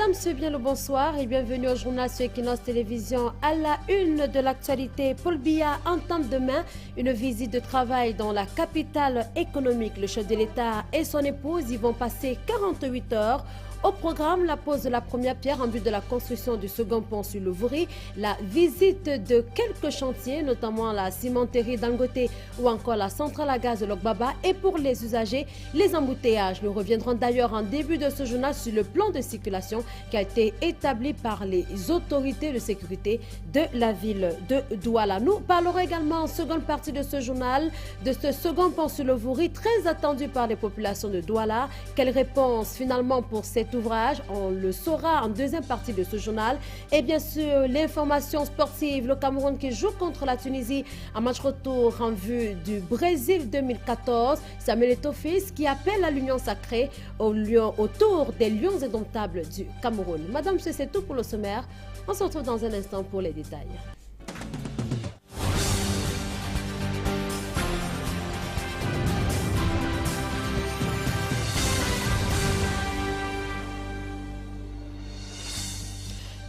Madame, Monsieur, bien le bonsoir et bienvenue au journal sur Equinox Télévision. À la une de l'actualité, Paul Biya entame demain une visite de travail dans la capitale économique. Le chef de l'État et son épouse y vont passer 48 heures. Au programme, la pose de la première pierre en vue de la construction du second pont sur le Vouri, la visite de quelques chantiers, notamment la cimenterie Dangote ou encore la centrale à gaz de Lokbaba. Et pour les usagers, les embouteillages. Nous reviendrons d'ailleurs en début de ce journal sur le plan de circulation qui a été établi par les autorités de sécurité de la ville de Douala. Nous parlerons également en seconde partie de ce journal de ce second pont sur le Vouri, très attendu par les populations de Douala. Quelle réponse finalement pour cette ouvrage, on le saura en deuxième partie de ce journal. Et bien sûr, l'information sportive, le Cameroun qui joue contre la Tunisie, un match retour en vue du Brésil 2014. Samuel Eto'o-Fils qui appelle à l'union sacrée autour des lions indomptables du Cameroun. Madame, c'est tout pour le sommaire. On se retrouve dans un instant pour les détails.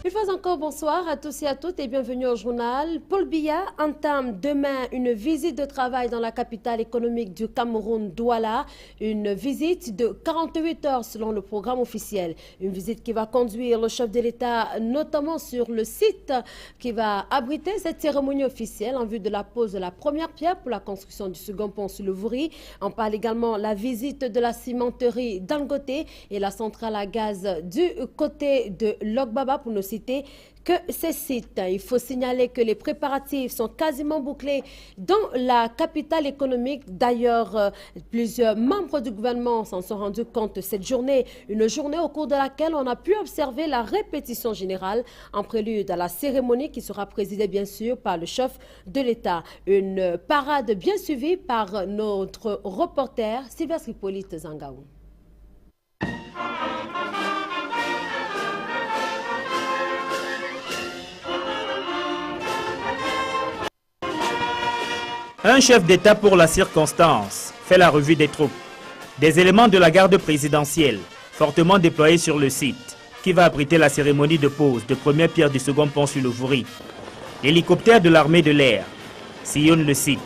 Une fois encore, bonsoir à tous et à toutes et bienvenue au journal. Paul Biya entame demain une visite de travail dans la capitale économique du Cameroun, Douala. Une visite de 48 heures selon le programme officiel. Une visite qui va conduire le chef de l'État notamment sur le site qui va abriter cette cérémonie officielle en vue de la pose de la première pierre pour la construction du second pont sur le Vouri. On parle également de la visite de la cimenterie Dangote et la centrale à gaz du côté de Lokbaba pour nous citer que ces sites. Il faut signaler que les préparatifs sont quasiment bouclés dans la capitale économique. D'ailleurs, plusieurs membres du gouvernement s'en sont rendus compte cette journée. Une journée au cours de laquelle on a pu observer la répétition générale en prélude à la cérémonie qui sera présidée bien sûr par le chef de l'État. Une parade bien suivie par notre reporter Sylvestre Hippolyte Zangaou. Un chef d'État pour la circonstance fait la revue des troupes. Des éléments de la garde présidentielle fortement déployés sur le site qui va abriter la cérémonie de pose de première pierre du second pont sur le Vouri. L'hélicoptère de l'armée de l'air sillonne le site.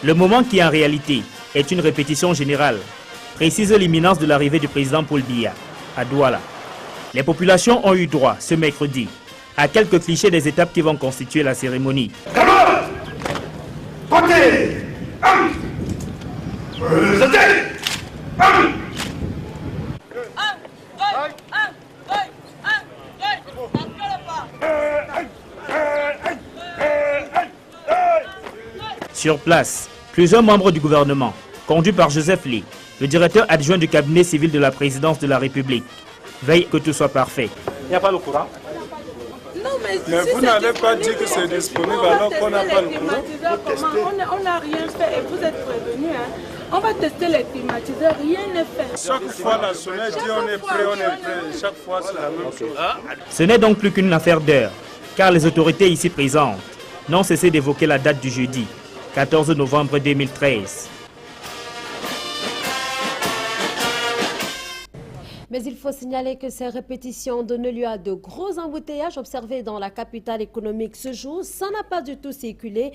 Le moment qui en réalité est une répétition générale précise l'imminence de l'arrivée du président Paul Biya à Douala. Les populations ont eu droit ce mercredi à quelques clichés des étapes qui vont constituer la cérémonie. Sur place, plusieurs membres du gouvernement, conduits par Joseph Lee, le directeur adjoint du cabinet civil de la présidence de la République, veillent que tout soit parfait. Il n'y a pas le courant? Mais vous n'allez pas dire que c'est disponible alors qu'on n'a pas le courant. On n'a rien fait et vous êtes prévenus. On va tester les climatiseurs, rien n'est fait. Chaque fois la sonnette dit on est prêt. Chaque fois c'est la même chose. Ce n'est donc plus qu'une affaire d'heure, car les autorités ici présentes n'ont cessé d'évoquer la date du jeudi, 14 novembre 2013. Mais il faut signaler que ces répétitions donnent lieu à de gros embouteillages observés dans la capitale économique ce jour. Ça n'a pas du tout circulé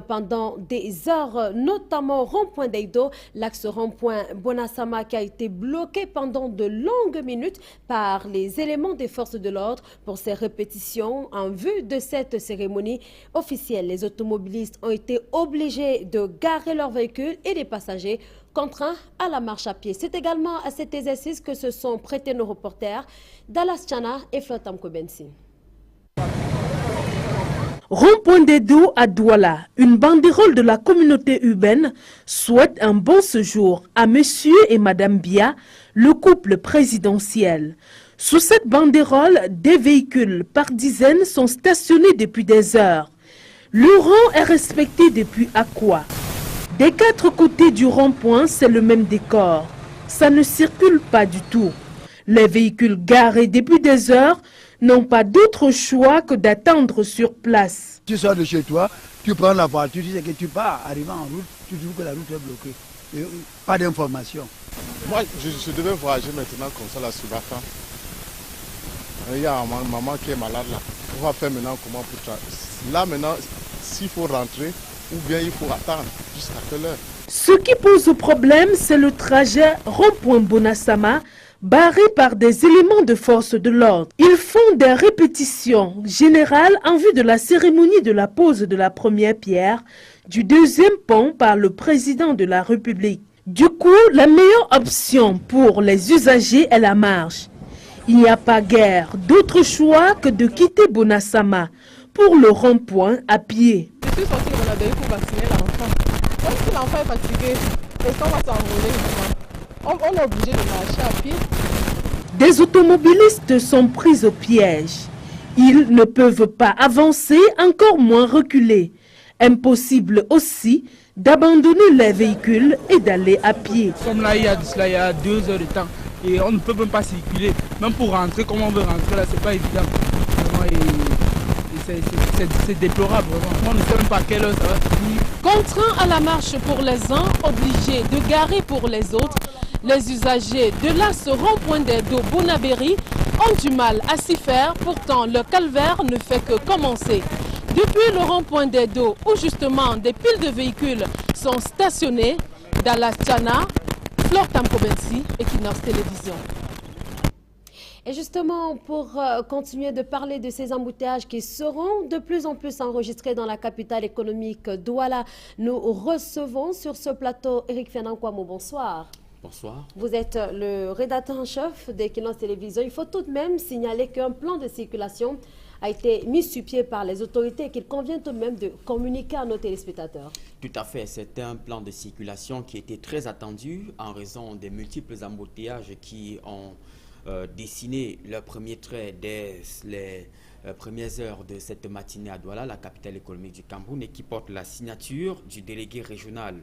pendant des heures, notamment au rond-point d'Eido, l'axe rond-point Bonasama qui a été bloqué pendant de longues minutes par les éléments des forces de l'ordre pour ces répétitions en vue de cette cérémonie officielle. Les automobilistes ont été obligés de garer leurs véhicules et les passagers contraints à la marche à pied. C'est également à cet exercice que se sont prêtés nos reporters Dallas Chana et Flotam Kobensi. Rond-point d'Edo à Douala, une banderole de la communauté urbaine souhaite un bon séjour à Monsieur et Madame Biya, le couple présidentiel. Sous cette banderole, des véhicules par dizaines sont stationnés depuis des heures. Le rang est respecté depuis à quoi? Des quatre côtés du rond-point, c'est le même décor. Ça ne circule pas du tout. Les véhicules garés depuis des heures n'ont pas d'autre choix que d'attendre sur place. Tu sors de chez toi, tu prends la voiture, tu sais que tu pars, arrivant en route, tu trouves que la route est bloquée. pas d'information. Moi, je devais voyager maintenant comme ça là sur la fin. Il y a ma maman qui est malade là. On va faire maintenant comment pour ça. Là maintenant, s'il faut rentrer ou bien il faut attendre jusqu'à quelle heure. Ce qui pose problème, c'est le trajet rond-point Bonasama, barré par des éléments de force de l'ordre. Ils font des répétitions générales en vue de la cérémonie de la pose de la première pierre du deuxième pont par le président de la République. Du coup, la meilleure option pour les usagers est la marche. Il n'y a pas guère d'autre choix que de quitter Bonasama pour le rond-point à pied. Je suis sortie de Bonabéry pour vacciner l'enfant. Lorsque l'enfant est fatigué, est-ce qu'on va s'envoler? On est obligé de marcher à pied. Des automobilistes sont pris au piège. Ils ne peuvent pas avancer, encore moins reculer. Impossible aussi d'abandonner les véhicules et d'aller à pied. Comme là, il y a 2 heures de temps et on ne peut même pas circuler. Même pour rentrer, comme on veut rentrer, là, c'est pas évident. C'est déplorable, vraiment. On ne sait même pas à quelle heure ça va finir. Contraints à la marche pour les uns, obligés de garer pour les autres, les usagers de l'axe rond-point des dos Bonabéry ont du mal à s'y faire. Pourtant, le calvaire ne fait que commencer. Depuis le rond-point des dos, où justement des piles de véhicules sont stationnés, Dallas Tchana, Flore Tamkobensi, Equinox Télévision. Et justement, pour continuer de parler de ces embouteillages qui seront de plus en plus enregistrés dans la capitale économique Douala, nous recevons sur ce plateau Eric Fernand-Kouamo. Bonsoir. Bonsoir. Vous êtes le rédacteur en chef d'Equinox Télévision. Il faut tout de même signaler qu'un plan de circulation a été mis sur pied par les autorités et qu'il convient tout de même de communiquer à nos téléspectateurs. Tout à fait. C'était un plan de circulation qui était très attendu en raison des multiples embouteillages qui ont dessiné leur premier trait dès les premières heures de cette matinée à Douala, la capitale économique du Cameroun, et qui porte la signature du délégué régional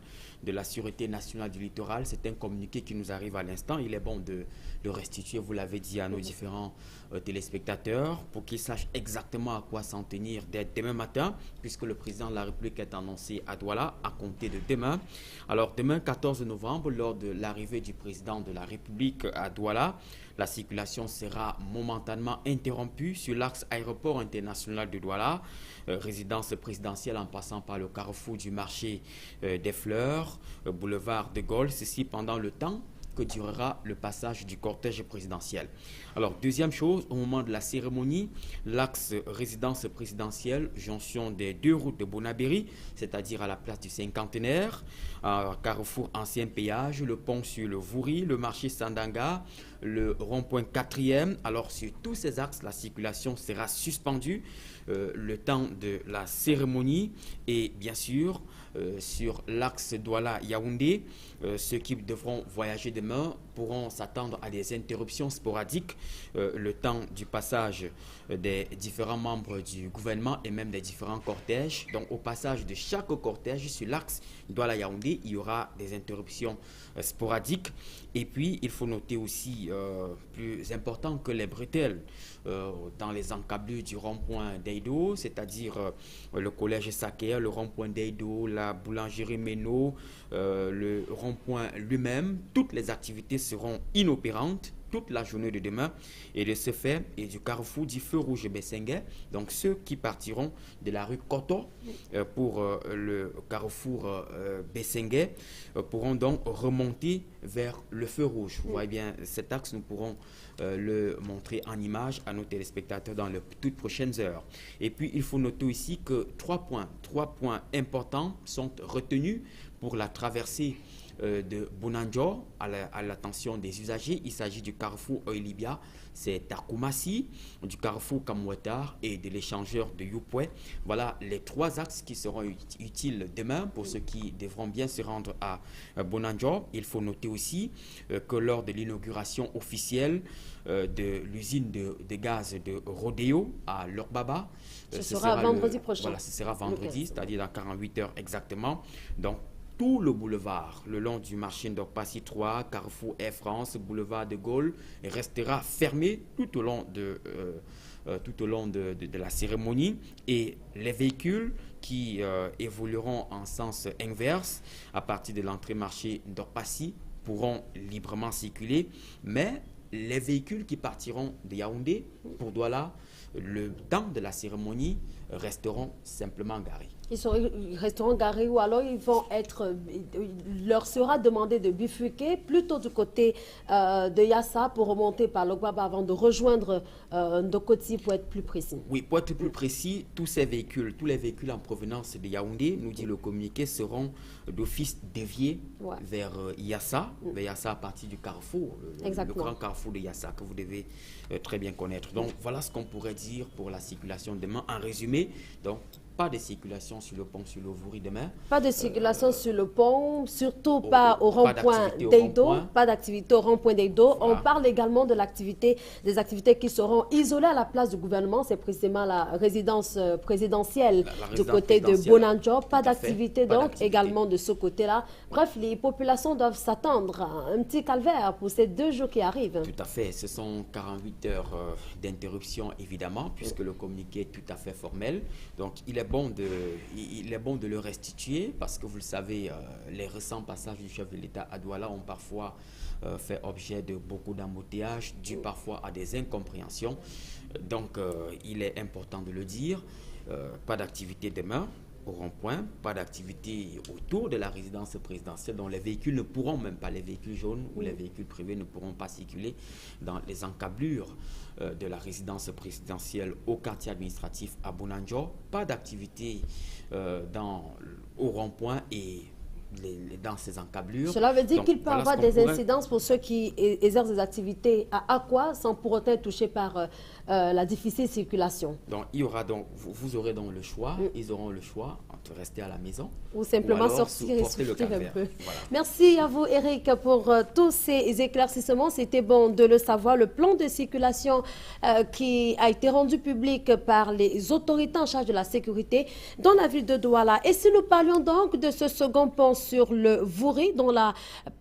de la Sûreté nationale du littoral. C'est un communiqué qui nous arrive à l'instant. Il est bon de le restituer, vous l'avez dit, à nos différents téléspectateurs pour qu'ils sachent exactement à quoi s'en tenir dès demain matin, puisque le président de la République est annoncé à Douala à compter de demain. Alors demain, 14 novembre, lors de l'arrivée du président de la République à Douala, la circulation sera momentanément interrompue sur l'axe aéroport international de Douala, résidence présidentielle en passant par le carrefour du marché des Fleurs, boulevard de Gaulle, ceci pendant le temps que durera le passage du cortège présidentiel. Alors, deuxième chose, au moment de la cérémonie, l'axe résidence présidentielle, jonction des 2 routes de Bonabéry, c'est-à-dire à la place du Cinquantenaire, carrefour ancien péage, le pont sur le Vouri, le marché Sandanga, le rond-point 4e. Alors, sur tous ces axes, la circulation sera suspendue le temps de la cérémonie et bien sûr, sur l'axe Douala-Yaoundé, ceux qui devront voyager demain pourront s'attendre à des interruptions sporadiques le temps du passage des différents membres du gouvernement et même des différents cortèges. Donc au passage de chaque cortège sur l'axe Douala-Yaoundé, il y aura des interruptions sporadiques. Et puis il faut noter aussi, plus important que les bretelles, dans les encablures du rond-point d'Eido, c'est-à-dire le collège Sakéa, le rond-point d'Eido, la boulangerie Méno, le rond-point lui-même, toutes les activités seront inopérantes toute la journée de demain et de ce fait et du carrefour du feu rouge Bessengue. Donc ceux qui partiront de la rue Koto pour le carrefour Bessengue pourront donc remonter vers le feu rouge. Vous voyez bien cet axe, nous pourrons le montrer en image à nos téléspectateurs dans les toutes prochaines heures. Et puis il faut noter aussi que trois points importants sont retenus pour la traversée de Bonanjo à l'attention des usagers. Il s'agit du carrefour Oilibia, c'est Takumasi, du carrefour Kamouetar et de l'échangeur de Youpoué. Voilà les 3 axes qui seront utiles demain pour ceux qui devront bien se rendre à Bonanjo. Il faut noter aussi que lors de l'inauguration officielle de l'usine de gaz de Rodeo à Lorbaba, ce sera vendredi prochain. Voilà, ce sera vendredi, c'est-à-dire dans 48 heures exactement. Donc, tout le boulevard, le long du marché Ndokpassi 3, Carrefour Air France, boulevard de Gaulle, restera fermé tout au long de la cérémonie, et les véhicules qui évolueront en sens inverse à partir de l'entrée marché Ndokpassi pourront librement circuler, mais les véhicules qui partiront de Yaoundé pour Douala, le temps de la cérémonie, resteront simplement garés. Ils resteront garés ou alors il leur sera demandé de bifurquer plutôt du côté de Yassa pour remonter par Logbaba avant de rejoindre Ndokoti, pour être plus précis. Oui, pour être plus précis, tous les véhicules en provenance de Yaoundé, nous dit le communiqué, seront d'office déviés vers Yassa, à partir du carrefour, le grand carrefour de Yassa que vous devez très bien connaître. Donc voilà ce qu'on pourrait dire pour la circulation demain. En résumé, donc pas de circulation sur le pont sur le Vouri demain. Pas de circulation sur le pont, surtout pas au rond-point d'Eido. Pas d'activité au rond-point d'Eido. Voilà. On parle également de des activités qui seront isolées à la place du gouvernement. C'est précisément la résidence présidentielle du côté de Bonanjo. Pas d'activité donc également de ce côté-là. Bref, les populations doivent s'attendre à un petit calvaire pour ces 2 jours qui arrivent. Tout à fait. Ce sont 48 heures d'interruption évidemment, puisque le communiqué est tout à fait formel. Donc il est bon de le restituer, parce que vous le savez, les récents passages du chef de l'État à Douala ont parfois fait objet de beaucoup d'embouteillages, dû parfois à des incompréhensions. Donc il est important de le dire. Pas d'activité demain au rond-point, pas d'activité autour de la résidence présidentielle, dont les véhicules ne pourront même pas, les véhicules jaunes ou les véhicules privés ne pourront pas circuler dans les encablures de la résidence présidentielle au quartier administratif à Bonanjo. Pas d'activité au rond-point et dans ces encablures. Cela veut dire qu'il peut y avoir des incidences pour ceux qui exercent des activités à Aqua sans pour autant être touchés par la difficile circulation. Donc, vous aurez donc le choix, ils auront le choix entre rester à la maison ou simplement sortir et souffler un peu. Voilà. Merci à vous, Eric, pour tous ces éclaircissements. C'était bon de le savoir. Le plan de circulation qui a été rendu public par les autorités en charge de la sécurité dans la ville de Douala. Et si nous parlions donc de ce second pont sur le Vouri, dont la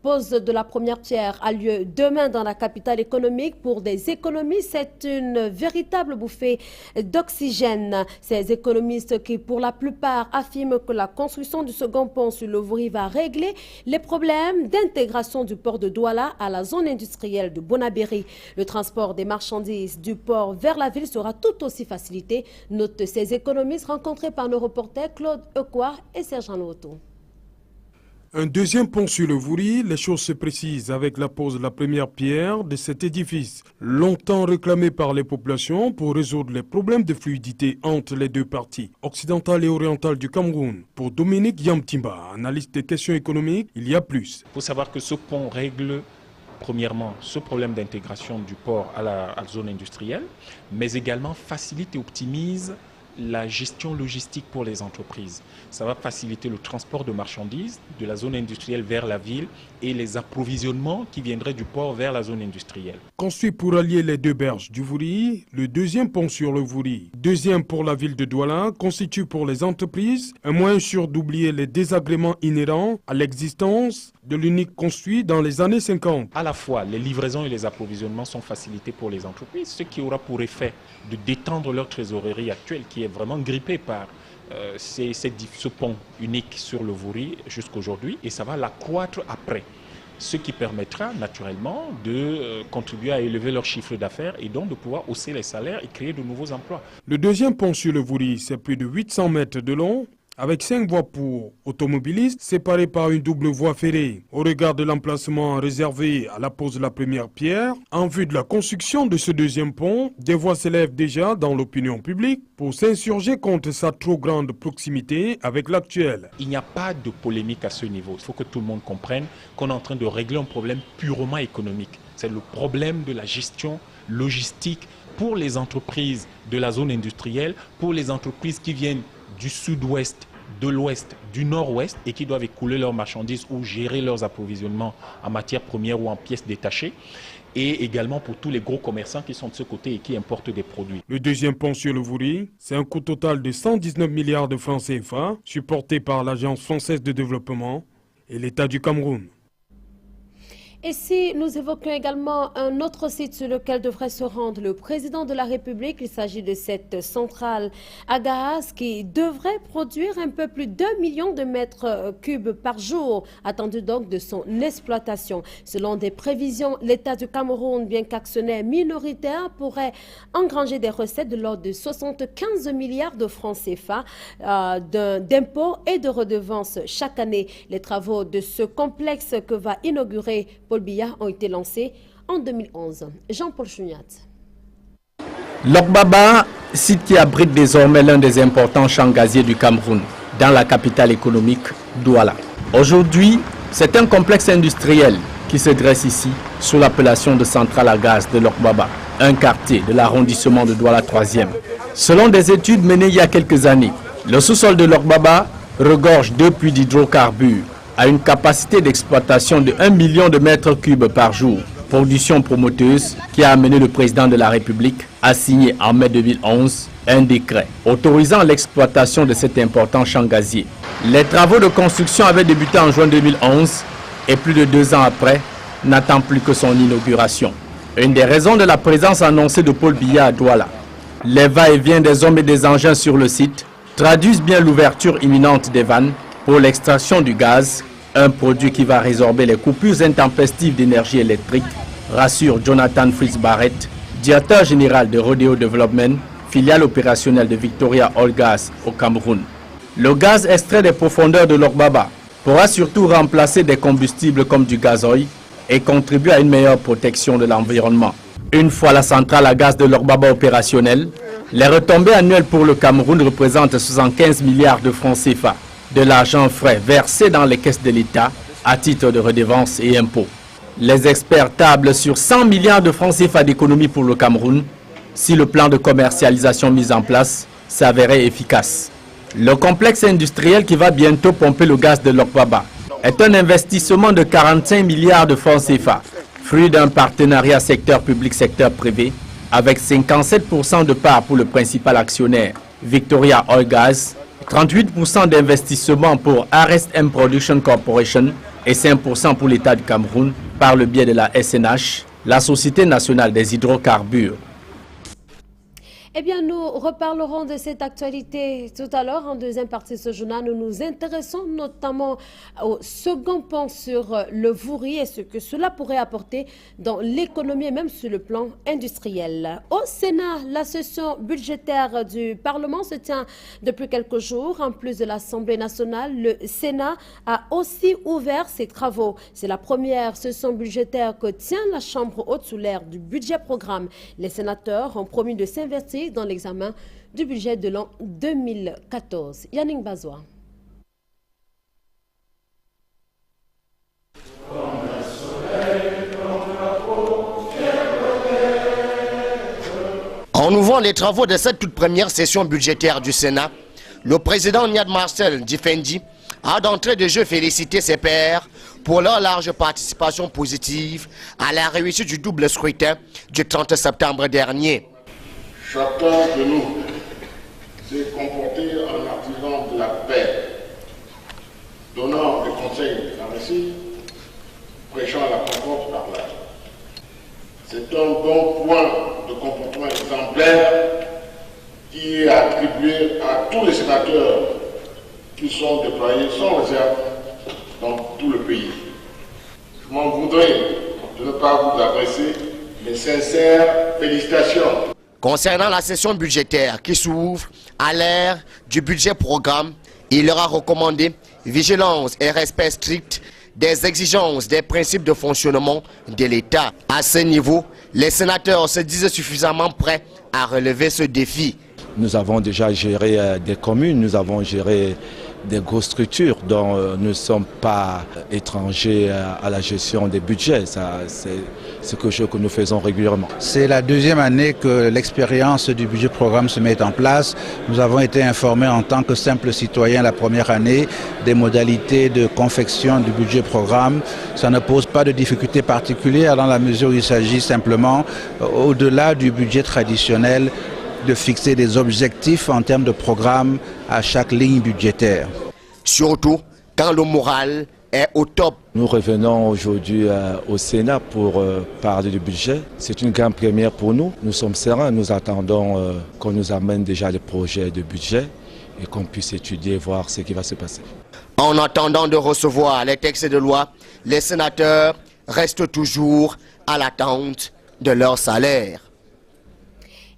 pose de la première pierre a lieu demain dans la capitale économique pour des économies, c'est une véritable bouffée d'oxygène. Ces économistes qui, pour la plupart, affirment que la construction du second pont sur le Vouri va régler les problèmes d'intégration du port de Douala à la zone industrielle de Bonabéry. Le transport des marchandises du port vers la ville sera tout aussi facilité. Note ces économistes rencontrés par nos reporters Claude Equard et Serge Loto. Un deuxième pont sur le Vouri, les choses se précisent avec la pose de la première pierre de cet édifice, longtemps réclamé par les populations pour résoudre les problèmes de fluidité entre les deux parties, occidentale et orientale du Cameroun. Pour Dominique Yamtimba, analyste des questions économiques, il y a plus. Il faut savoir que ce pont règle premièrement ce problème d'intégration du port à la zone industrielle, mais également facilite et optimise la gestion logistique pour les entreprises. Ça va faciliter le transport de marchandises de la zone industrielle vers la ville et les approvisionnements qui viendraient du port vers la zone industrielle. Construit pour allier les deux berges du Vouri, le deuxième pont sur le Vouri, deuxième pour la ville de Douala, constitue pour les entreprises un moyen sûr d'oublier les désagréments inhérents à l'existence de l'unique construit dans les années 50. À la fois, les livraisons et les approvisionnements sont facilités pour les entreprises, ce qui aura pour effet de détendre leur trésorerie actuelle qui est vraiment grippée par ce pont unique sur le Vouri jusqu'aujourd'hui, et ça va l'accroître après, ce qui permettra naturellement de contribuer à élever leur chiffre d'affaires et donc de pouvoir hausser les salaires et créer de nouveaux emplois. Le deuxième pont sur le Vouri, c'est plus de 800 mètres de long, avec 5 voies pour automobilistes séparées par une double voie ferrée. Au regard de l'emplacement réservé à la pose de la première pierre, en vue de la construction de ce deuxième pont, des voix s'élèvent déjà dans l'opinion publique pour s'insurger contre sa trop grande proximité avec l'actuel. Il n'y a pas de polémique à ce niveau. Il faut que tout le monde comprenne qu'on est en train de régler un problème purement économique. C'est le problème de la gestion logistique pour les entreprises de la zone industrielle, pour les entreprises qui viennent du sud-ouest, de l'ouest, du nord-ouest et qui doivent écouler leurs marchandises ou gérer leurs approvisionnements en matières premières ou en pièces détachées, et également pour tous les gros commerçants qui sont de ce côté et qui importent des produits. Le deuxième pont sur le Vouri, c'est un coût total de 119 milliards de francs CFA, supporté par l'Agence française de développement et l'État du Cameroun. Et si nous évoquons également un autre site sur lequel devrait se rendre le président de la République, il s'agit de cette centrale à gaz qui devrait produire un peu plus d'1 million de mètres cubes par jour, attendu donc de son exploitation. Selon des prévisions, l'État du Cameroun, bien qu'actionnaire minoritaire, pourrait engranger des recettes de l'ordre de 75 milliards de francs CFA d'impôts et de redevances chaque année. Les travaux de ce complexe que va inaugurer Paul Biya ont été lancés en 2011. Jean-Paul Chouniat. Lokbaba, site qui abrite désormais l'un des importants champs gaziers du Cameroun, dans la capitale économique, Douala. Aujourd'hui, c'est un complexe industriel qui se dresse ici sous l'appellation de centrale à gaz de Lokbaba, un quartier de l'arrondissement de Douala 3e. Selon des études menées il y a quelques années, le sous-sol de Lokbaba regorge 2 puits d'hydrocarbures à une capacité d'exploitation de 1 million de mètres cubes par jour. Production promoteuse qui a amené le président de la République à signer en mai 2011 un décret autorisant l'exploitation de cet important champ gazier. Les travaux de construction avaient débuté en juin 2011 et plus de 2 ans après, n'attend plus que son inauguration. Une des raisons de la présence annoncée de Paul Biya à Douala, les va-et-vient des hommes et des engins sur le site traduisent bien l'ouverture imminente des vannes pour l'extraction du gaz, un produit qui va résorber les coupures intempestives d'énergie électrique, rassure Jonathan Fritz Barrett, directeur général de Rodeo Development, filiale opérationnelle de Victoria Oil Gas au Cameroun. Le gaz extrait des profondeurs de Lokbaba pourra surtout remplacer des combustibles comme du gazoil et contribuer à une meilleure protection de l'environnement. Une fois la centrale à gaz de Lokbaba opérationnelle, les retombées annuelles pour le Cameroun représentent 75 milliards de francs CFA. De l'argent frais versé dans les caisses de l'État à titre de redevances et impôts. Les experts tablent sur 100 milliards de francs CFA d'économie pour le Cameroun si le plan de commercialisation mis en place s'avérait efficace. Le complexe industriel qui va bientôt pomper le gaz de Lokbaba est un investissement de 45 milliards de francs CFA, fruit d'un partenariat secteur public-secteur privé avec 57% de part pour le principal actionnaire, Victoria Oil Gas, 38% d'investissement pour RSM Production Corporation et 5% pour l'État du Cameroun par le biais de la SNH, la Société nationale des hydrocarbures. Eh bien, nous reparlerons de cette actualité tout à l'heure. En deuxième partie de ce journal, nous nous intéressons notamment au second point sur le Vouri et ce que cela pourrait apporter dans l'économie et même sur le plan industriel. Au Sénat, la session budgétaire du Parlement se tient depuis quelques jours. En plus de l'Assemblée nationale, le Sénat a aussi ouvert ses travaux. C'est la première session budgétaire que tient la Chambre haute sous l'ère du budget programme. Les sénateurs ont promis de s'investir dans l'examen du budget de l'an 2014. Yannick Bazoua. En ouvrant les travaux de cette toute première session budgétaire du Sénat, le président Niad Marcel Difendi a d'entrée de jeu félicité ses pairs pour leur large participation positive à la réussite du double scrutin du 30 septembre dernier. Chacun de nous s'est comporté en artisan de la paix, donnant des conseils à récit, prêchant la concorde par là. C'est un bon point de comportement exemplaire qui est attribué à tous les sénateurs qui sont déployés sans réserve dans tout le pays. Je m'en voudrais de ne pas vous adresser mes sincères félicitations. Concernant la session budgétaire qui s'ouvre à l'ère du budget programme, il leur a recommandé vigilance et respect strict des exigences des principes de fonctionnement de l'État. À ce niveau, les sénateurs se disent suffisamment prêts à relever ce défi. Nous avons déjà géré des communes, nous avons géré des grosses structures dont nous ne sommes pas étrangers à la gestion des budgets. C'est quelque chose que nous faisons régulièrement. C'est la deuxième année que l'expérience du budget programme se met en place. Nous avons été informés en tant que simples citoyens la première année des modalités de confection du budget programme. Ça ne pose pas de difficultés particulières dans la mesure où il s'agit simplement, au-delà du budget traditionnel, de fixer des objectifs en termes de programme à chaque ligne budgétaire. Surtout quand le moral est au top. Nous revenons aujourd'hui au Sénat pour parler du budget. C'est une grande première pour nous. Nous sommes sereins, nous attendons qu'on nous amène déjà les projets de budget et qu'on puisse étudier et voir ce qui va se passer. En attendant de recevoir les textes de loi, les sénateurs restent toujours à l'attente de leur salaire.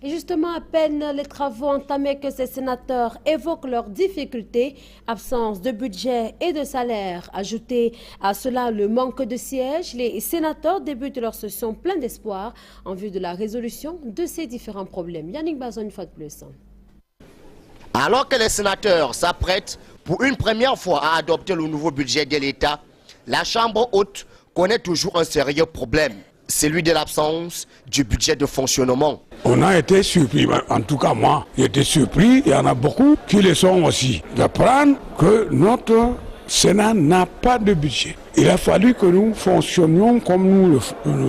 Et justement, à peine les travaux entamés que ces sénateurs évoquent leurs difficultés, absence de budget et de salaire. Ajouté à cela le manque de sièges, les sénateurs débutent leur session plein d'espoir en vue de la résolution de ces différents problèmes. Yannick Bazon, une fois de plus. Alors que les sénateurs s'apprêtent pour une première fois à adopter le nouveau budget de l'État, la Chambre haute connaît toujours un sérieux problème, celui de l'absence du budget de fonctionnement. On a été surpris, en tout cas moi, j'ai été surpris, il y en a beaucoup qui le sont aussi, d'apprendre que notre Sénat n'a pas de budget. Il a fallu que nous fonctionnions comme nous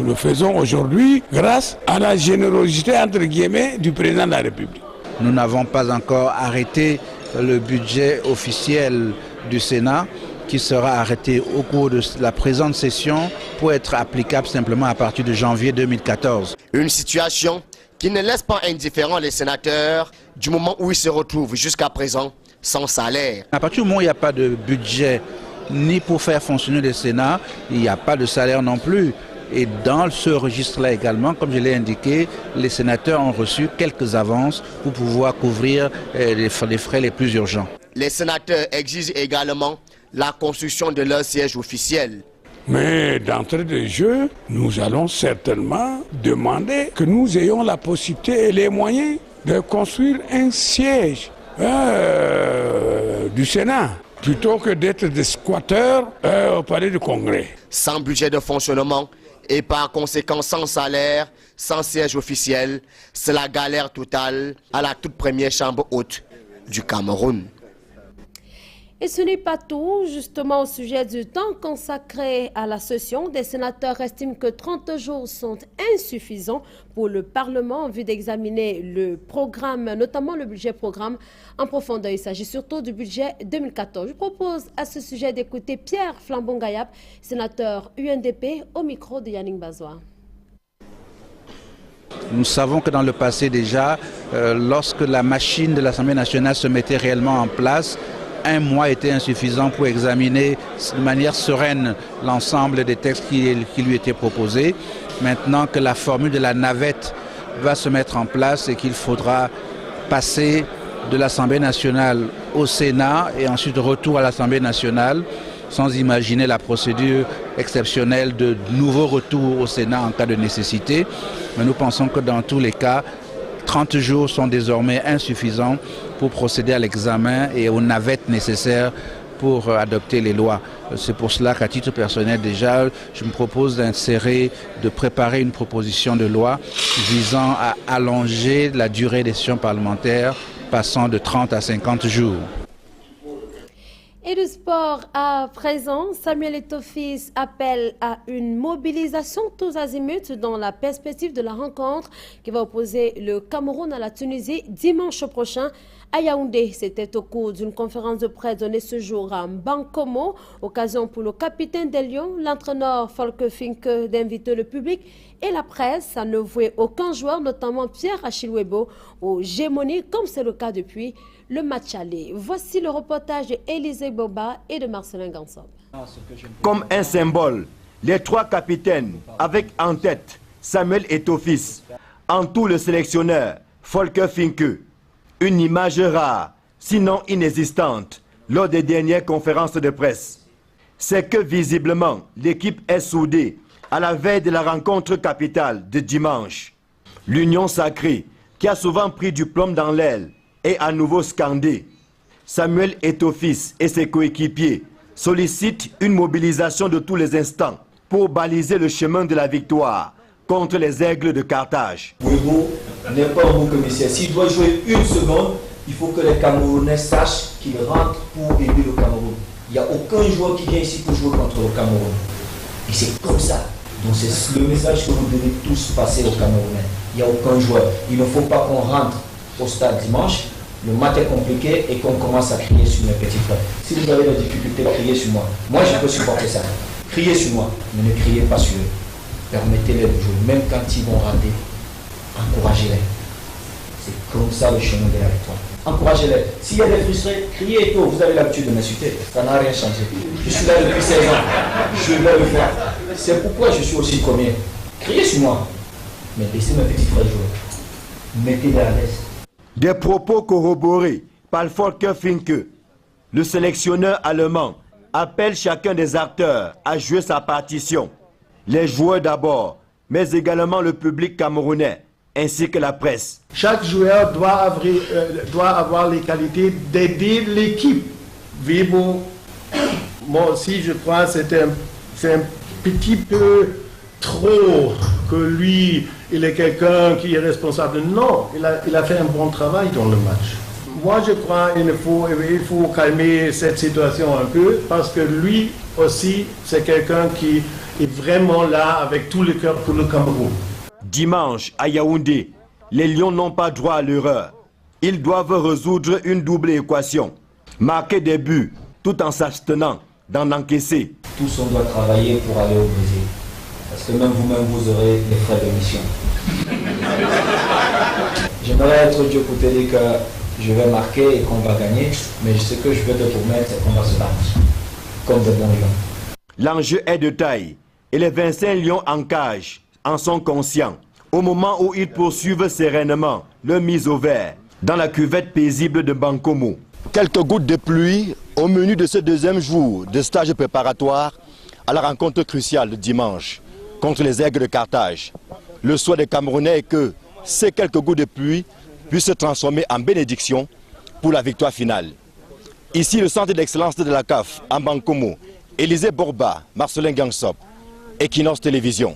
le faisons aujourd'hui grâce à la générosité entre guillemets du président de la République. Nous n'avons pas encore arrêté le budget officiel du Sénat qui sera arrêté au cours de la présente session pour être applicable simplement à partir de janvier 2014. Une situation qui ne laisse pas indifférents les sénateurs du moment où ils se retrouvent jusqu'à présent sans salaire. À partir du moment où il n'y a pas de budget ni pour faire fonctionner le Sénat, il n'y a pas de salaire non plus. Et dans ce registre-là également, comme je l'ai indiqué, les sénateurs ont reçu quelques avances pour pouvoir couvrir les frais les plus urgents. Les sénateurs exigent également la construction de leur siège officiel. Mais d'entrée de jeu, nous allons certainement demander que nous ayons la possibilité et les moyens de construire un siège du Sénat, plutôt que d'être des squatteurs au palais du Congrès. Sans budget de fonctionnement et par conséquent sans salaire, sans siège officiel, c'est la galère totale à la toute première chambre haute du Cameroun. Et ce n'est pas tout. Justement, au sujet du temps consacré à la session, des sénateurs estiment que 30 jours sont insuffisants pour le Parlement en vue d'examiner le programme, notamment le budget programme en profondeur. Il s'agit surtout du budget 2014. Je propose à ce sujet d'écouter Pierre Flambon-Gayap, sénateur UNDP, au micro de Yannick Bazoua. Nous savons que dans le passé déjà, lorsque la machine de l'Assemblée nationale se mettait réellement en place, un mois était insuffisant pour examiner de manière sereine l'ensemble des textes qui lui étaient proposés. Maintenant que la formule de la navette va se mettre en place et qu'il faudra passer de l'Assemblée nationale au Sénat et ensuite retour à l'Assemblée nationale, sans imaginer la procédure exceptionnelle de nouveau retour au Sénat en cas de nécessité. Mais nous pensons que dans tous les cas, 30 jours sont désormais insuffisants pour procéder à l'examen et aux navettes nécessaires pour adopter les lois. C'est pour cela qu'à titre personnel déjà, je me propose de préparer une proposition de loi visant à allonger la durée des sessions parlementaires passant de 30 à 50 jours. Et du sport à présent, Samuel Eto'o-Fils appelle à une mobilisation tous azimuts dans la perspective de la rencontre qui va opposer le Cameroun à la Tunisie dimanche prochain à Yaoundé. C'était au cours d'une conférence de presse donnée ce jour à Mbankomo, occasion pour le capitaine des Lions, l'entraîneur Volker Finke, d'inviter le public et la presse à ne vouer aucun joueur, notamment Pierre Achilwebo, aux gémonies, comme c'est le cas depuis le match aller. Voici le reportage d'Élisée Boba et de Marcelin Gansop. Comme un symbole, les trois capitaines, avec en tête Samuel Eto'o-Fils, entourent le sélectionneur Volker Finke. Une image rare, sinon inexistante, lors des dernières conférences de presse. C'est que visiblement, l'équipe est soudée à la veille de la rencontre capitale de dimanche. L'union sacrée, qui a souvent pris du plomb dans l'aile, est à nouveau scandée. Samuel Eto'o-Fils et ses coéquipiers sollicitent une mobilisation de tous les instants pour baliser le chemin de la victoire contre les aigles de Carthage. Webo n'est pas un bon commissaire. S'il doit jouer une seconde, il faut que les Camerounais sachent qu'il rentre pour aider le Cameroun. Il n'y a aucun joueur qui vient ici pour jouer contre le Cameroun. Et c'est comme ça. Donc c'est le message que vous devez tous passer aux Camerounais. Il n'y a aucun joueur. Il ne faut pas qu'on rentre au stade dimanche le maths est compliqué et qu'on commence à crier sur mes petits frères. Si vous avez des difficultés, criez sur moi. Moi, je peux supporter ça. Criez sur moi, mais ne criez pas sur eux. Permettez-les de jouer, même quand ils vont rater. Encouragez-les. C'est comme ça le chemin de la victoire. Encouragez-les. S'il y a des frustrés, criez et tout. Vous avez l'habitude de m'insulter. Ça n'a rien changé. Je suis là depuis 16 ans. Je vais le faire. C'est pourquoi je suis aussi premier. Criez sur moi. Mais laissez mes petits frères jouer. Mettez-les à l'aise. Des propos corroborés par Volker Finke, le sélectionneur allemand, appelle chacun des acteurs à jouer sa partition. Les joueurs d'abord, mais également le public camerounais, ainsi que la presse. Chaque joueur doit avoir les qualités d'aider l'équipe. Vibo, moi aussi je crois que c'est un petit peu trop que lui, il est quelqu'un qui est responsable. Non, il a fait un bon travail dans le match. Moi je crois qu'il faut calmer cette situation un peu parce que lui aussi c'est quelqu'un qui est vraiment là avec tout le cœur pour le Cameroun. Dimanche, à Yaoundé, les Lions n'ont pas droit à l'erreur. Ils doivent résoudre une double équation. Marquer des buts tout en s'abstenant d'en encaisser. Tous on doit travailler pour aller au Brésil. Parce que même vous-même, vous aurez les frais de mission. J'aimerais être Dieu pour te dire que je vais marquer et qu'on va gagner. Mais ce que je veux te promettre, c'est qu'on va se battre. Comme de bons lions. L'enjeu est de taille. Et les 25 lions en cage en sont conscients. Au moment où ils poursuivent sereinement leur mise au vert dans la cuvette paisible de Bankomo. Quelques gouttes de pluie au menu de ce deuxième jour de stage préparatoire à la rencontre cruciale de dimanche contre les Aigles de Carthage. Le souhait des Camerounais est que ces quelques gouttes de pluie puissent se transformer en bénédiction pour la victoire finale. Ici, le centre d'excellence de la CAF, en Bankomo, Élisée Borba, Marcelin Gangsop, Equinox Télévision.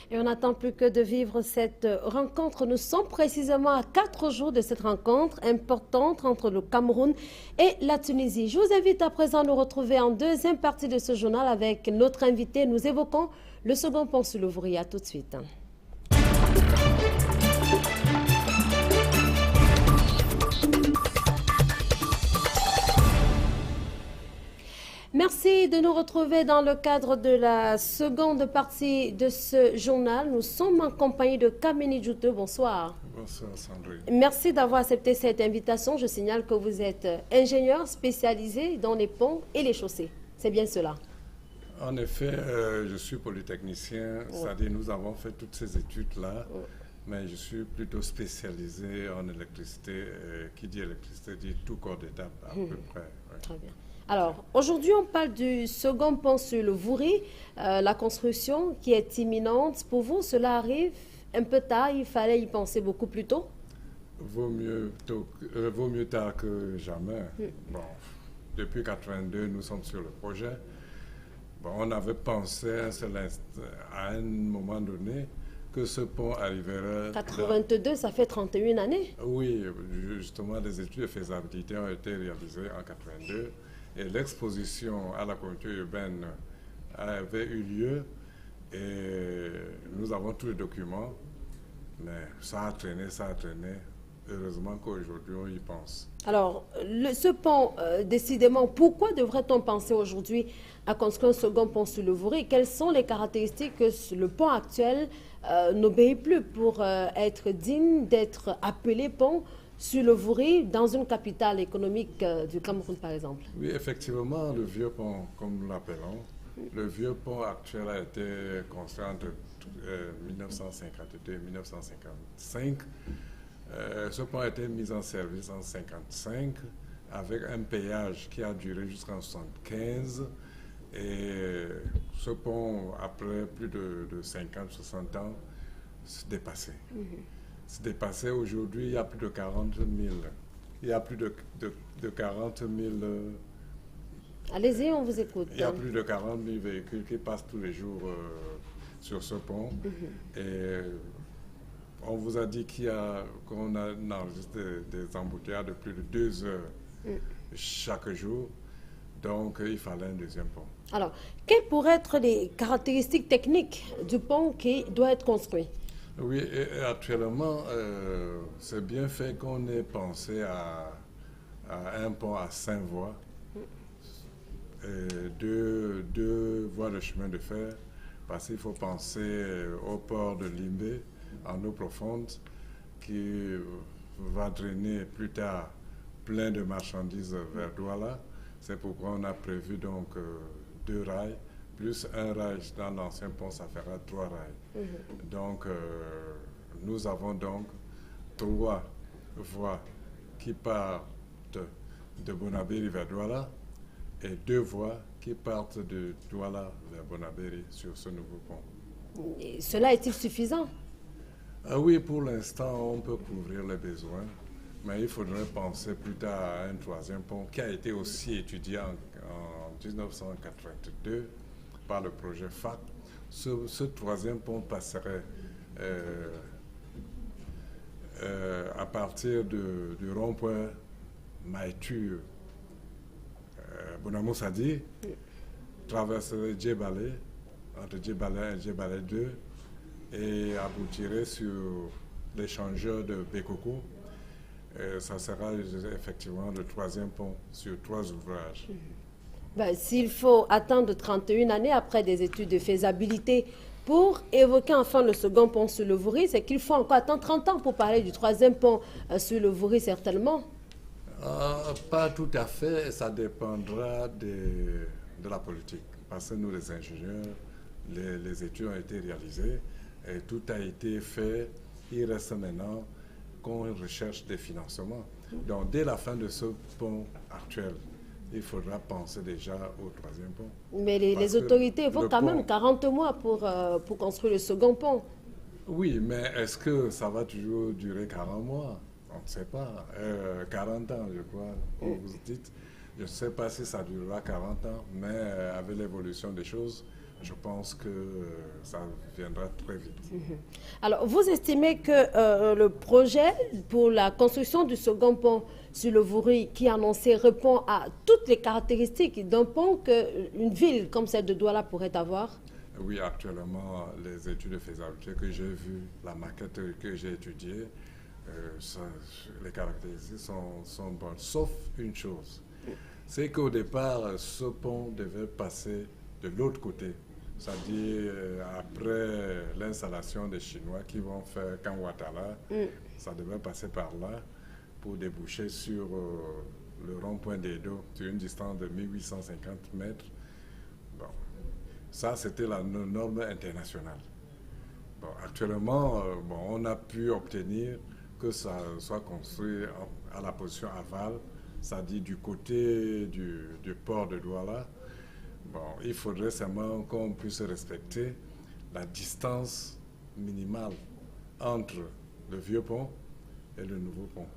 Et on n'attend plus que de vivre cette rencontre. Nous sommes précisément à 4 jours de cette rencontre importante entre le Cameroun et la Tunisie. Je vous invite à présent à nous retrouver en deuxième partie de ce journal avec notre invité. Nous évoquons le second pont sur le Vouri. À tout de suite. Merci de nous retrouver dans le cadre de la seconde partie de ce journal. Nous sommes en compagnie de Kameni Djoute. Bonsoir. Bonsoir Sandrine. Merci d'avoir accepté cette invitation. Je signale que vous êtes ingénieur spécialisé dans les ponts et les chaussées. C'est bien cela? En effet, je suis polytechnicien, c'est-à-dire nous avons fait toutes ces études-là, mais je suis plutôt spécialisé en électricité. Qui dit électricité dit tout corps d'étape à peu près. Ouais. Très bien. Alors, aujourd'hui, on parle du second pont sur le Vouri, la construction qui est imminente. Pour vous, cela arrive un peu tard, il fallait y penser beaucoup plus tôt? Vaut mieux tard que jamais. Bon, depuis 1982, nous sommes sur le projet. Bon, on avait pensé à un moment donné que ce pont arriverait... 82, ça fait 31 années. Oui, justement, les études de faisabilité ont été réalisées en 82. Et l'exposition à la communauté urbaine avait eu lieu et nous avons tous les documents, mais ça a traîné. Heureusement qu'aujourd'hui on y pense. Alors, ce pont, décidément, pourquoi devrait-on penser aujourd'hui à construire un second pont sur le Vouri? Quelles sont les caractéristiques que le pont actuel n'obéit plus pour être digne d'être appelé pont sur le Vouri, dans une capitale économique du Cameroun, par exemple? Oui, effectivement, le vieux pont, comme nous l'appelons, le vieux pont actuel a été construit entre 1952 et 1955. Ce pont a été mis en service en 1955 avec un péage qui a duré jusqu'en 1975. Et ce pont, après plus de 50-60 ans, s'est dépassé. C'est dépassé. Aujourd'hui, il y a plus de 40 000. Il y a plus de 40 000... Allez-y, on vous écoute. Il y a plus de 40 000 véhicules qui passent tous les jours sur ce pont. Et on vous a dit qu'on enregistre des embouteillages de plus de 2 heures chaque jour. Donc, il fallait un deuxième pont. Alors, quelles pourraient être les caractéristiques techniques du pont qui doit être construit? Oui, et actuellement, c'est bien fait qu'on ait pensé à un pont à 5 voies, deux voies de chemin de fer, parce qu'il faut penser au port de Limbé, en eau profonde, qui va drainer plus tard plein de marchandises vers Douala. C'est pourquoi on a prévu donc 2 rails, plus un rail dans l'ancien pont, ça fera 3 rails. Donc, nous avons donc 3 voies qui partent de Bonabéry vers Douala et 2 voies qui partent de Douala vers Bonabéry sur ce nouveau pont. Et cela est-il suffisant? Oui, pour l'instant, on peut couvrir les besoins, mais il faudrait penser plus tard à un 3e pont qui a été aussi étudié en 1982 par le projet FAC. Ce 3e pont passerait à partir du rond-point Maïtur, Bonamoussadi, traverserait Djebale, entre Djebale 1 et Djebale 2, et aboutirait sur l'échangeur de Bekoko. Ça sera effectivement le 3e pont sur 3 ouvrages. S'il faut attendre 31 années après des études de faisabilité pour évoquer enfin le second pont sur le Vouri, c'est qu'il faut encore attendre 30 ans pour parler du 3e pont sur le Vouri, certainement. Pas tout à fait, ça dépendra de la politique. Parce que nous, les ingénieurs, les études ont été réalisées et tout a été fait. Il reste maintenant qu'on recherche des financements. Donc, dès la fin de ce pont actuel, il faudra penser déjà au 3e pont. Mais les autorités vont quand même 40 mois pour construire le second pont. Oui, mais est-ce que ça va toujours durer 40 mois? On ne sait pas. 40 ans, je crois, comme vous dites. Je ne sais pas si ça durera 40 ans, mais avec l'évolution des choses, je pense que ça viendra très vite. Alors, vous estimez que le projet pour la construction du second pont sur le Vouri qui est annoncé répond à toutes les caractéristiques d'un pont qu'une ville comme celle de Douala pourrait avoir? Oui, actuellement, les études de faisabilité que j'ai vues, la maquette que j'ai étudiée, les caractéristiques sont bonnes, sauf une chose. C'est qu'au départ, ce pont devait passer de l'autre côté, c'est-à-dire après l'installation des Chinois qui vont faire Kanwatala, ça devait passer par là pour déboucher sur le rond-point d'Edo, sur une distance de 1850 mètres. Bon. Ça, c'était la norme internationale. Bon, actuellement, on a pu obtenir que ça soit construit à la position aval, c'est-à-dire du côté du port de Douala. Bon, il faudrait seulement qu'on puisse respecter la distance minimale entre le vieux pont et le nouveau pont.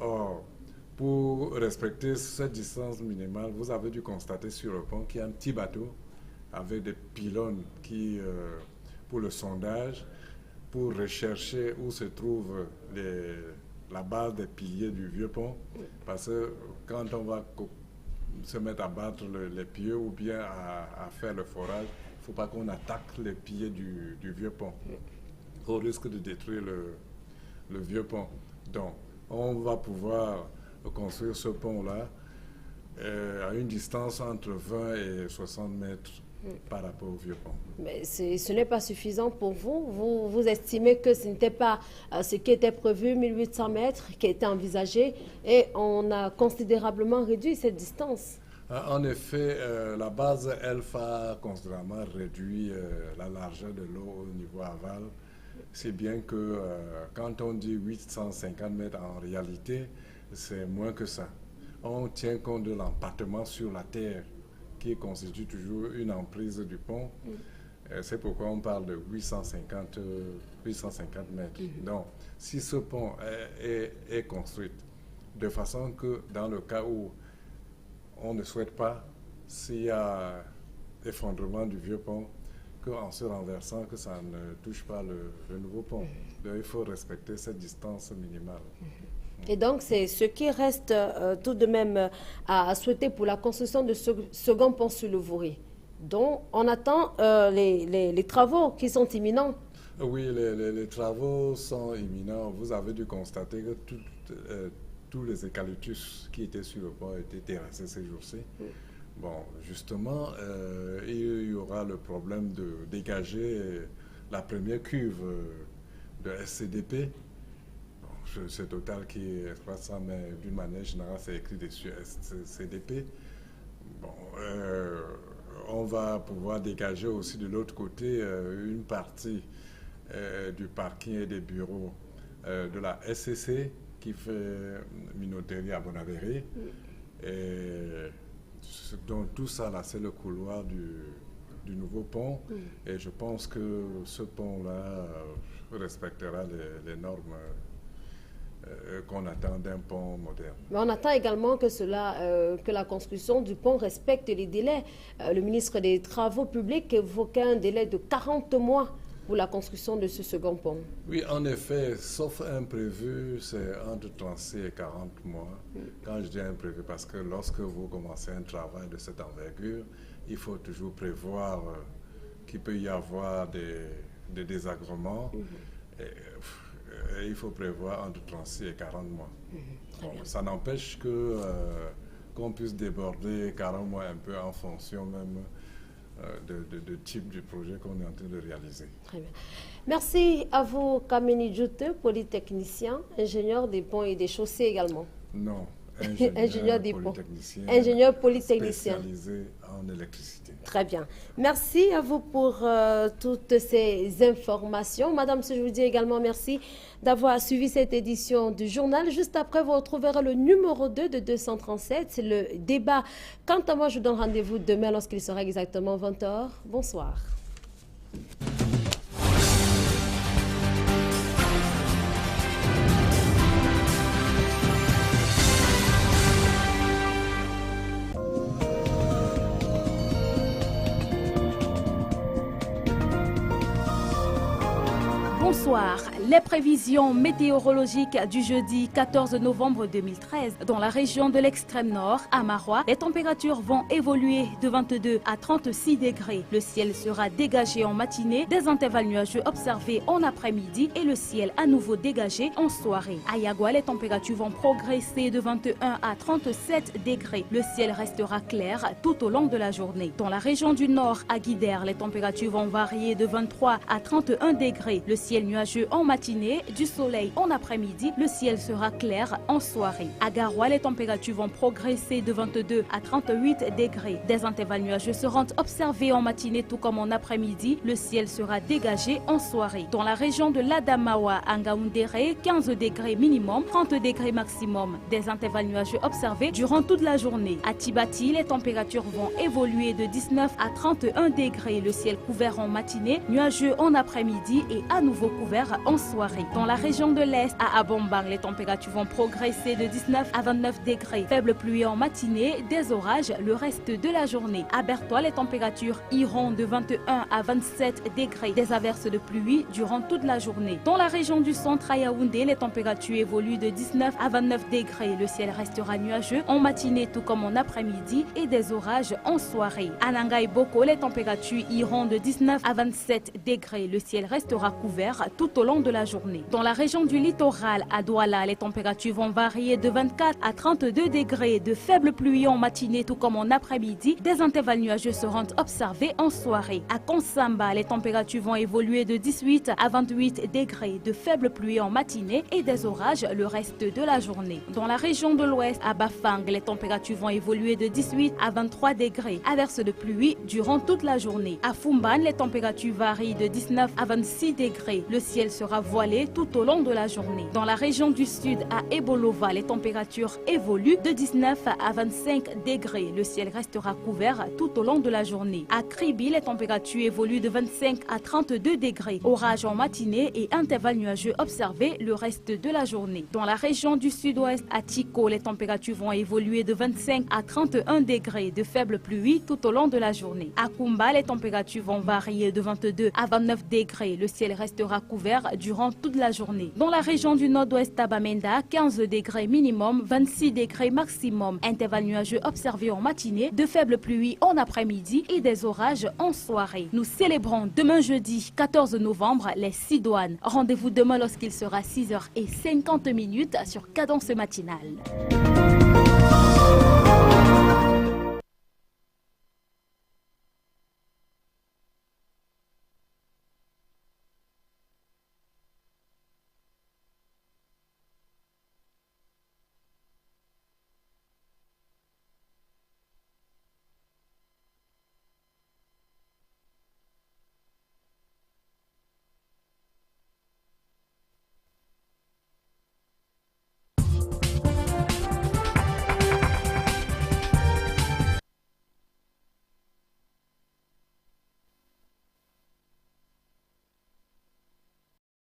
Or, pour respecter cette distance minimale, vous avez dû constater sur le pont qu'il y a un petit bateau avec des pylônes qui, pour le sondage, pour rechercher où se trouve la base des piliers du vieux pont, parce que quand on va se mettre à battre les piliers ou bien à faire le forage, il ne faut pas qu'on attaque les piliers du vieux pont, au risque de détruire le vieux pont. Donc, on va pouvoir construire ce pont-là à une distance entre 20 et 60 mètres par rapport au vieux pont. Mais ce n'est pas suffisant pour vous. Vous estimez que ce n'était pas ce qui était prévu, 1800 mètres, qui était envisagé, et on a considérablement réduit cette distance. En effet, la base ELFA a considérablement réduit la largeur de l'eau au niveau aval, si bien que quand on dit 850 mètres, en réalité, c'est moins que ça. On tient compte de l'empattement sur la terre, qui constitue toujours une emprise du pont. C'est pourquoi on parle de 850 mètres. Donc, si ce pont est construit de façon que dans le cas où on ne souhaite pas, s'il y a effondrement du vieux pont, qu'en se renversant, que ça ne touche pas le nouveau pont. Donc, il faut respecter cette distance minimale. Et donc, c'est ce qui reste tout de même à souhaiter pour la construction de ce second pont sur le Vouri, dont on attend les travaux qui sont imminents. Oui, les travaux sont imminents. Vous avez dû constater que tous les eucalyptus qui étaient sur le pont ont été terrassés ces jours-ci. Bon, justement, il y aura le problème de dégager la première cuve de SCDP. Bon, c'est Total qui exploite ça, mais d'une manière générale, c'est écrit dessus SCDP. Bon, on va pouvoir dégager aussi de l'autre côté une partie du parking et des bureaux de la SCC qui fait Minoterie à Bonaveri. Et donc tout ça, là, c'est le couloir du nouveau pont. Et je pense que ce pont-là respectera les normes qu'on attend d'un pont moderne. Mais on attend également que la construction du pont respecte les délais. Le ministre des Travaux publics évoquait un délai de 40 mois pour la construction de ce second pont. Oui, en effet, sauf imprévu, c'est entre 36 et 40 mois. Quand je dis imprévu, parce que lorsque vous commencez un travail de cette envergure, il faut toujours prévoir qu'il peut y avoir des désagréments. Et il faut prévoir entre 36 et 40 mois. Bon, ça n'empêche qu'on puisse déborder 40 mois un peu en fonction même de type du projet qu'on est en train de réaliser. Très bien. Merci à vous, Kameni Djoute, polytechnicien, ingénieur des ponts et des chaussées également. Non, ingénieur des ponts. Ingénieur polytechnicien. Spécialisé en électricité. Très bien. Merci à vous pour toutes ces informations. Madame, je vous dis également merci d'avoir suivi cette édition du journal. Juste après, vous retrouverez le numéro 2 de 237. C'est le débat. Quant à moi, je vous donne rendez-vous demain lorsqu'il sera exactement 20h. Bonsoir. Bonsoir. Les prévisions météorologiques du jeudi 14 novembre 2013. Dans la région de l'extrême nord, à Marois, les températures vont évoluer de 22 à 36 degrés. Le ciel sera dégagé en matinée, des intervalles nuageux observés en après-midi et le ciel à nouveau dégagé en soirée. À Yagua, les températures vont progresser de 21 à 37 degrés. Le ciel restera clair tout au long de la journée. Dans la région du nord, à Guidère, les températures vont varier de 23 à 31 degrés. Le ciel nuageux en matinée, du soleil en après-midi, le ciel sera clair en soirée. À Garoua, les températures vont progresser de 22 à 38 degrés. Des intervalles nuageux seront observés en matinée tout comme en après-midi. Le ciel sera dégagé en soirée. Dans la région de l'Adamawa, à Ngaoundéré, 15 degrés minimum, 30 degrés maximum. Des intervalles nuageux observés durant toute la journée. À Tibati, les températures vont évoluer de 19 à 31 degrés. Le ciel couvert en matinée, nuageux en après-midi et à nouveau couvert en soirée. Dans la région de l'Est, à Abombang, les températures vont progresser de 19 à 29 degrés. Faible pluie en matinée, des orages le reste de la journée. À Bertois, les températures iront de 21 à 27 degrés. Des averses de pluie durant toute la journée. Dans la région du centre, à Yaoundé, les températures évoluent de 19 à 29 degrés. Le ciel restera nuageux en matinée tout comme en après-midi et des orages en soirée. À Nanga et Boko, les températures iront de 19 à 27 degrés. Le ciel restera couvert tout au long de la journée. Dans la région du littoral, à Douala, les températures vont varier de 24 à 32 degrés. De faibles pluies en matinée tout comme en après-midi. Des intervalles nuageux seront observés en soirée. À Konsamba, les températures vont évoluer de 18 à 28 degrés. De faibles pluies en matinée et des orages le reste de la journée. Dans la région de l'ouest, à Bafang, les températures vont évoluer de 18 à 23 degrés. Averses de pluie durant toute la journée. À Fumban, les températures varient de 19 à 26 degrés. Le ciel sera voilé tout au long de la journée. Dans la région du sud, à Ebolova, les températures évoluent de 19 à 25 degrés. Le ciel restera couvert tout au long de la journée. À Kribi, les températures évoluent de 25 à 32 degrés. Orage en matinée et intervalles nuageux observés le reste de la journée. Dans la région du sud-ouest, à Tiko, les températures vont évoluer de 25 à 31 degrés. De faibles pluies tout au long de la journée. À Kumba, les températures vont varier de 22 à 29 degrés. Le ciel restera couvert durant toute la journée. Dans la région du nord-ouest à Bamenda, 15 degrés minimum, 26 degrés maximum. Intervalle nuageux observé en matinée, de faibles pluies en après-midi et des orages en soirée. Nous célébrons demain jeudi 14 novembre les Sidoines. Rendez-vous demain lorsqu'il sera 6h50 sur Cadence matinale.